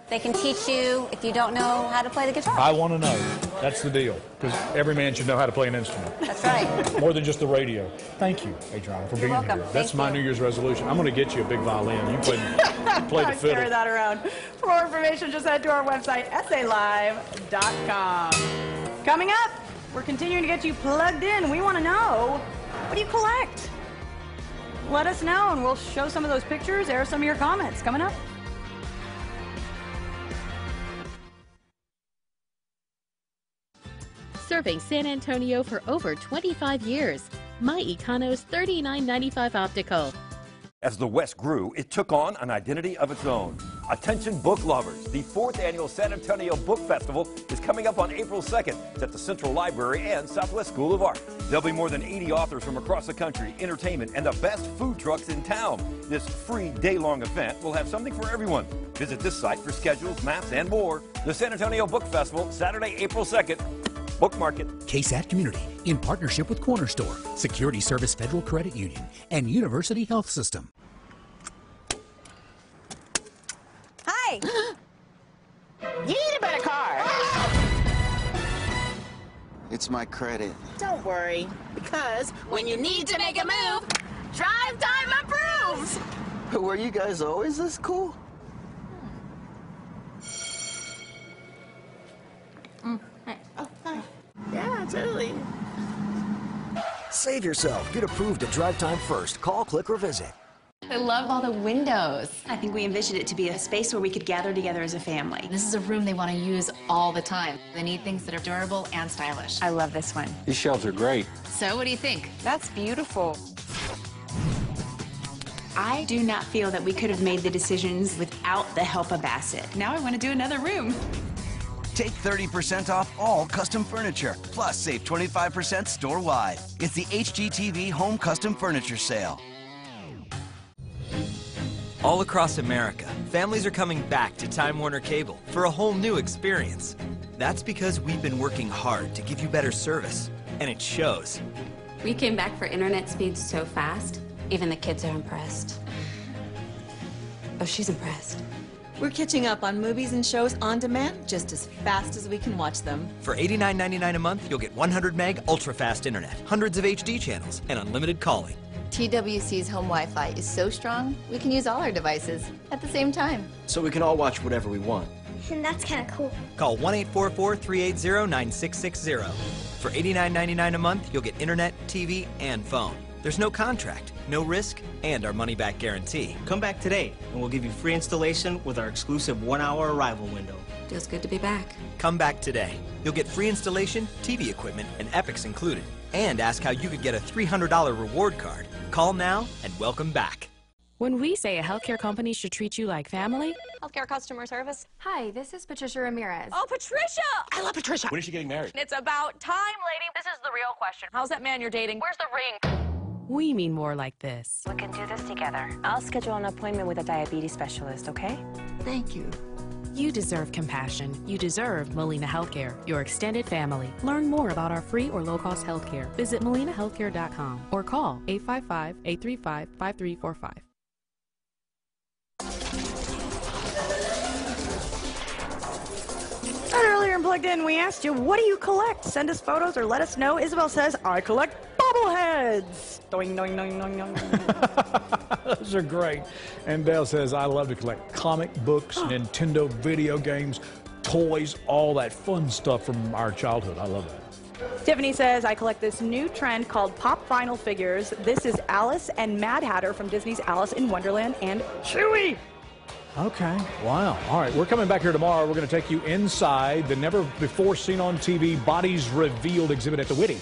they can teach you if you don't know how to play the guitar. I want to know. That's the deal. Because every man should know how to play an instrument. That's right. More than just the radio. Thank you, Adriana, for being welcome. here. That's Thank my you. New Year's resolution. I'm going to get you a big violin. You play the I fiddle. carry that around. For more information, just head to our website, salive.com. Coming up, we're continuing to get you plugged in. We want to know, what do you collect? Let us know, and we'll show some of those pictures, air some of your comments. Coming up. Serving San Antonio for over 25 years. My Econo's $39.95 optical. As the West grew, it took on an identity of its own. Attention book lovers, the 4th annual San Antonio Book Festival is coming up on April 2nd. It's at the Central Library and Southwest School of Art. There'll be more than 80 authors from across the country, entertainment, and the best food trucks in town. This free day-long event will have something for everyone. Visit this site for schedules, maps, and more. The San Antonio Book Festival, Saturday, April 2nd. Bookmark it. KSAT Community, in partnership with Corner Store, Security Service Federal Credit Union, and University Health System. Hi. You need a better car. It's my credit. Don't worry, because when you need to make a move, Drive Time approves. Were you guys always this cool? Oh, hi. Yeah, totally. Save yourself. Get approved at Drive Time first. Call, click, or visit. I love all the windows. I think we envisioned it to be a space where we could gather together as a family. This is a room they want to use all the time. They need things that are durable and stylish. I love this one. These shelves are great. So what do you think? That's beautiful. I do not feel that we could have made the decisions without the help of Bassett. Now I want to do another room. Take 30% off all custom furniture, plus save 25% store-wide. It's the HGTV Home Custom Furniture Sale. All across America, families are coming back to Time Warner Cable for a whole new experience. That's because we've been working hard to give you better service, and it shows. We came back for internet speeds so fast, even the kids are impressed. Oh, she's impressed. We're catching up on movies and shows on demand just as fast as we can watch them. For $89.99 a month, you'll get 100 meg ultra-fast internet, hundreds of HD channels, and unlimited calling. TWC's home Wi-Fi is so strong, we can use all our devices at the same time. So we can all watch whatever we want. And that's kind of cool. Call 1-844-380-9660. For $89.99 a month, you'll get internet, TV, and phone. There's no contract, no risk, and our money-back guarantee. Come back today, and we'll give you free installation with our exclusive 1-hour arrival window. Feels good to be back. Come back today. You'll get free installation, TV equipment, and Epix included. And ask how you could get a $300 reward card. Call now and welcome back. When we say a healthcare company should treat you like family, Healthcare customer service. hi, this is Patricia Ramirez. Oh, Patricia! I love Patricia. When is she getting married? It's about time, lady. This is the real question. How's that man you're dating? Where's the ring? We mean more like this. We can do this together. I'll schedule an appointment with a diabetes specialist, okay? Thank you. You deserve compassion. You deserve Molina Healthcare, your extended family. Learn more about our free or low-cost healthcare. Visit molinahealthcare.com or call 855-835-5345. And earlier in Plugged In, we asked you, what do you collect? Send us photos or let us know. Isabel says, I collect bobbleheads. Doing, doing, doing, doing, doing. Those are great. And Dale says, I love to collect comic books, Nintendo video games, toys, all that fun stuff from our childhood. I love that. Tiffany says, I collect this new trend called pop vinyl figures. This is Alice and Mad Hatter from Disney's Alice in Wonderland and Chewie. Okay, wow. All right, we're coming back here tomorrow. We're going to take you inside the never-before-seen-on-TV Bodies Revealed exhibit at the Whitty.